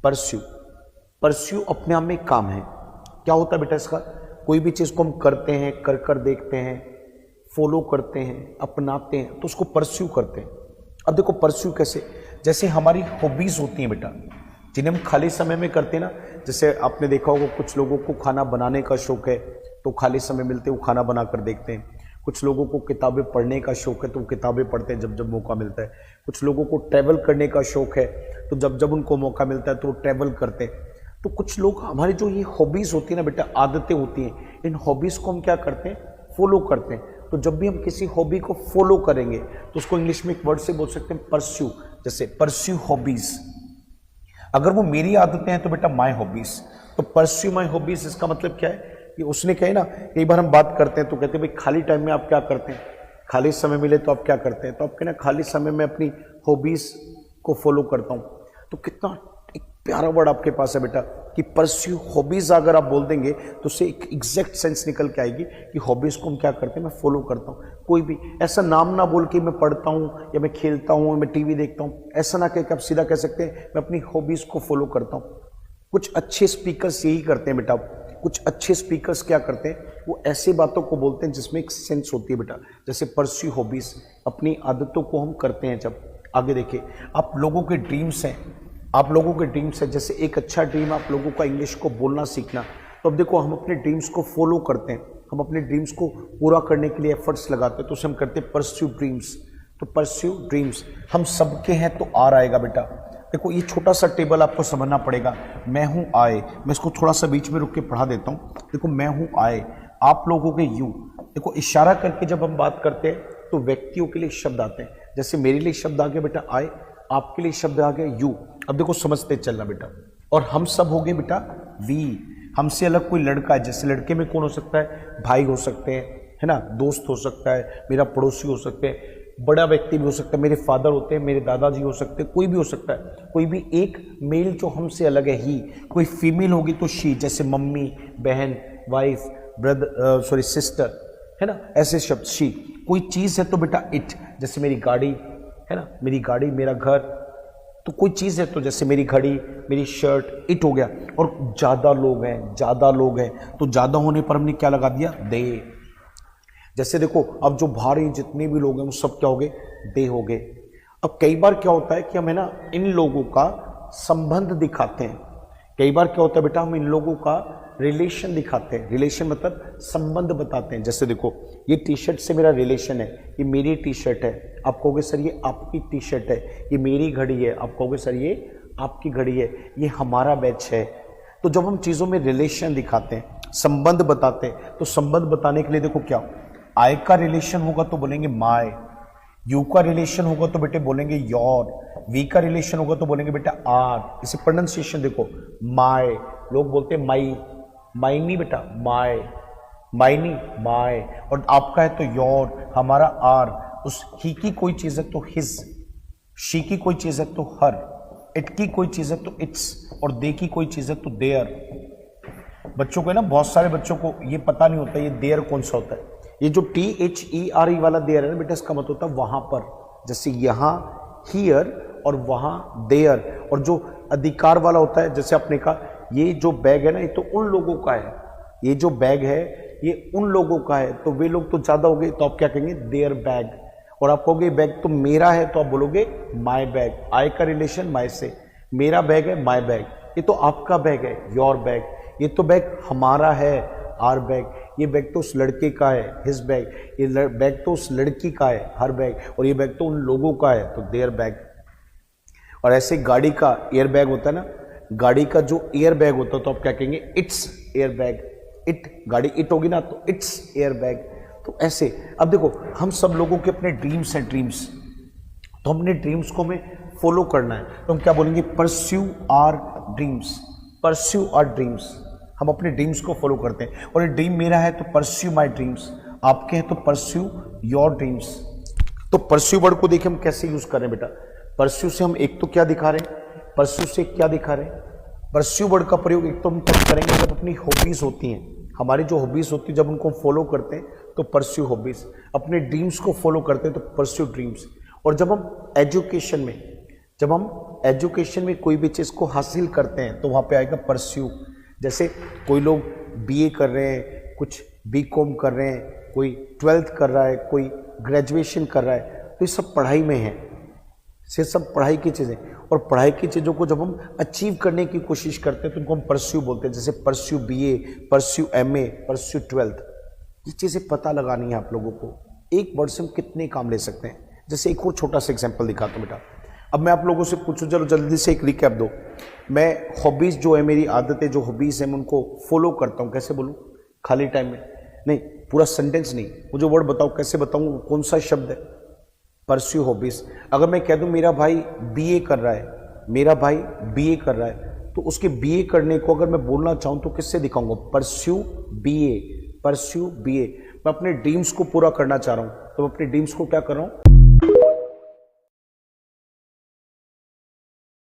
Pursue, pursue अपने आप में एक काम है। क्या होता है बेटा इसका? कोई भी चीज को हम करते हैं, कर कर देखते हैं, फॉलो करते हैं, अपनाते हैं, तो उसको परस्यू करते हैं। अब देखो परस्यू कैसे, जैसे हमारी हॉबीज होती हैं बेटा, जिन्हें हम खाली समय में करते हैं ना। जैसे आपने देखा होगा कुछ लोगों को खाना बनाने का शौक है, तो खाली समय मिलते वो खाना बना कर देखते हैं। कुछ लोगों को किताबें पढ़ने का शौक है, तो वो किताबें पढ़ते हैं जब जब मौका मिलता है। कुछ लोगों को ट्रैवल करने का शौक है, तो जब जब उनको मौका मिलता है तो वो ट्रैवल करते हैं। तो कुछ लोग, हमारी जो ये हॉबीज होती है ना बेटा, आदतें होती हैं, इन हॉबीज को हम क्या करते हैं? फॉलो करते हैं। तो जब भी हम किसी हॉबी को फॉलो करेंगे तो उसको इंग्लिश में एक वर्ड से बोल सकते हैं परस्यू। जैसे परस्यू हॉबीज, अगर वो मेरी आदतें हैं तो बेटा माय हॉबीज। तो परस्यू माय हॉबीज, इसका मतलब क्या है कि उसने कहे ना, कई बार हम बात करते हैं तो कहते हैं भाई खाली टाइम में आप क्या करते हैं, खाली समय मिले तो आप क्या करते हैं, तो आप कहना खाली समय में अपनी हॉबीज को फॉलो करता हूं। तो कितना एक प्यारा वर्ड आपके पास है बेटा कि परस्यू हॉबीज। अगर आप बोल देंगे तो उससे एक एग्जैक्ट सेंस निकल के आएगी कि हॉबीज को हम क्या करते हैं, मैं फॉलो करता हूं। कोई भी ऐसा नाम ना बोल के मैं पढ़ता हूं या मैं खेलता हूं, मैं टीवी देखता हूं, ऐसा ना कह के आप सीधा कह सकते हैं मैं अपनी हॉबीज को फॉलो करता हूं। कुछ अच्छे स्पीकर्स यही करते हैं बेटा। कुछ अच्छे स्पीकर्स क्या करते हैं, वो ऐसी बातों को बोलते हैं जिसमें एक सेंस होती है बेटा। जैसे परस्यू हॉबीज, अपनी आदतों को हम करते हैं। जब आगे देखिए, आप लोगों के ड्रीम्स हैं, आप लोगों के ड्रीम्स हैं, जैसे एक अच्छा ड्रीम आप लोगों का इंग्लिश को बोलना सीखना। तो अब देखो, हम अपने ड्रीम्स को फॉलो करते हैं, हम अपने ड्रीम्स को पूरा करने के लिए एफर्ट्स लगाते हैं, तो उसे हम करते हैं परस्यू ड्रीम्स। तो परस्यू ड्रीम्स हम सबके हैं, तो आर आएगा बेटा। देखो ये छोटा सा टेबल आपको समझना पड़ेगा। मैं हूं आए, मैं इसको थोड़ा सा बीच में रुक के पढ़ा देता हूं। देखो मैं हूं आए, आप लोगों के यू। देखो इशारा करके जब हम बात करते हैं तो व्यक्तियों के लिए शब्द आते हैं। जैसे मेरे लिए शब्द आ गया बेटा आए, आपके लिए शब्द आ गया यू। अब देखो समझते चलना बेटा। और हम सब हो गए बेटा वी। हमसे अलग कोई लड़का है, जैसे लड़के में कौन हो सकता है? भाई हो सकते हैं, है ना, दोस्त हो सकता है, मेरा पड़ोसी हो सकते हैं, बड़ा व्यक्ति भी हो सकता है, मेरे फादर होते हैं, मेरे दादाजी हो सकते हैं, कोई भी हो सकता है। कोई भी एक मेल जो हमसे अलग है ही, कोई फीमेल होगी तो शी, जैसे मम्मी, बहन, वाइफ, ब्रदर, सिस्टर, है ना, ऐसे शब्द शी। कोई चीज है तो बेटा इट, जैसे मेरी गाड़ी, है ना, मेरी गाड़ी, मेरा घर। तो कोई चीज है तो जैसे मेरी घड़ी, मेरी शर्ट, इट हो गया। और ज्यादा लोग हैं, ज्यादा लोग हैं, तो ज्यादा होने पर हमने क्या लगा दिया? दे। जैसे देखो अब जो भारी जितने भी लोग हैं वो सब क्या हो गए? दे हो गए। अब कई बार क्या होता है कि हम, है ना, इन लोगों का संबंध दिखाते हैं। कई बार क्या होता है बेटा, हम इन लोगों का रिलेशन दिखाते हैं। रिलेशन मतलब संबंध बताते हैं। जैसे देखो ये टी शर्ट से मेरा रिलेशन है, ये मेरी टी शर्ट है, आप कहोगे सर ये आपकी टी शर्ट है। ये मेरी घड़ी है, आप कहोगे सर ये आपकी घड़ी है। ये हमारा बैच है। तो जब हम चीजों में रिलेशन दिखाते हैं, संबंध बताते हैं, तो संबंध बताने के लिए देखो क्या, आई का रिलेशन होगा तो बोलेंगे माय, यू का रिलेशन होगा तो बेटे बोलेंगे योर, वी का रिलेशन होगा तो बोलेंगे बेटा आर। इसे प्रोनाउंसिएशन देखो, माय, लोग बोलते हैं माई, माई नहीं बेटा माय, माई नहीं माय। और आपका है तो योर, हमारा आर। उस ही की कोई चीज है तो हिज, शी की कोई चीज है तो हर, इट की कोई चीज है तो इट्स, और दे की कोई चीज है तो देयर। बच्चों को ना, बहुत सारे बच्चों को ये पता नहीं होता ये देयर कौन सा होता है। ये जो THERE वाला देयर है ना बेटा, इसका मतलब होता है वहां पर। जैसे यहां हियर और वहां देयर। और जो अधिकार वाला होता है, जैसे आपने कहा ये जो बैग है ना, ये तो उन लोगों का है, ये जो बैग है ये उन लोगों का है, तो वे लोग तो ज्यादा हो गए, तो आप क्या कहेंगे? Their bag. और आप कहोगे बैग तो मेरा है, तो आप बोलोगे माय बैग। आई का रिलेशन माय से, मेरा बैग है माय बैग, ये तो आपका बैग है योर बैग, ये तो बैग हमारा है आर बैग, ये बैग तो उस लड़के का है हिज बैग, ये बैग तो उस लड़की का है हर बैग, और ये बैग तो उन लोगों का है तो देयर बैग। और ऐसे गाड़ी का एयर बैग होता है ना, गाड़ी का जो एयर बैग होता है तो आप क्या कहेंगे? It's air bag. इट, गाड़ी इट होगी ना तो इट्स एयर बैग। तो ऐसे अब देखो, हम सब लोगों के अपने ड्रीम्स हैं, ड्रीम्स। तो हमने ड्रीम्स को हमें फॉलो करना है, तो हम क्या बोलेंगे? Pursue our dreams, pursue our dreams. हम अपने ड्रीम्स को फॉलो करते हैं। और ये ड्रीम मेरा है तो परस्यू माय ड्रीम्स, आपके हैं तो परस्यू योर ड्रीम्स। तो परस्यू वर्ड को देखिए हम कैसे यूज कर रहे हैं बेटा। परस्यू से हम एक तो क्या दिखा रहे हैं, परस्यू से क्या दिखा रहे हैं? परस्यू वर्ड का प्रयोग एक तो हम तब करेंगे जब अपनी हॉबीज होती हैं, हमारी जो हॉबीज होती है जब उनको फॉलो करते हैं तो परस्यू हॉबीज। अपने ड्रीम्स को फॉलो करते हैं तो परस्यू ड्रीम्स। और जब हम एजुकेशन में, जब हम एजुकेशन में कोई भी चीज़ को हासिल करते हैं तो वहाँ पे आएगा परस्यू। जैसे कोई लोग बीए कर रहे हैं, कुछ बीकॉम कर रहे हैं, कोई 12th कर रहा है, कोई ग्रेजुएशन कर रहा है, तो ये सब पढ़ाई में है। ये सब पढ़ाई की चीज़ें, और पढ़ाई की चीज़ों को जब हम अचीव करने की कोशिश करते हैं तो उनको हम परस्यू बोलते हैं। जैसे pursue BA, pursue MA, pursue 12th। ये चीज़ें पता लगानी है आप लोगों को। एक वर्ड से हम कितने काम ले सकते हैं। जैसे एक और छोटा सा एग्जाम्पल दिखाता हूँ बेटा। अब मैं आप लोगों से पूछूं, चलो जल्दी से एक रिकैप दो। मैं हॉबीज़ जो है, मेरी आदतें जो हॉबीज़ हैं, मैं उनको फॉलो करता हूँ। कैसे बोलूँ? खाली टाइम में नहीं, पूरा सेंटेंस नहीं, मुझे वर्ड बताओ, कैसे बताऊँ, कौन सा शब्द है? Pursue hobbies. अगर मैं कह दूँ मेरा भाई बीए कर रहा है, मेरा भाई बीए कर रहा है, तो उसके बीए करने को अगर मैं बोलना चाहूँ तो किससे दिखाऊंगा? Pursue BA, pursue BA. मैं अपने ड्रीम्स को पूरा करना चाह रहा हूँ, तो मैं अपने ड्रीम्स को क्या कर रहा हूँ?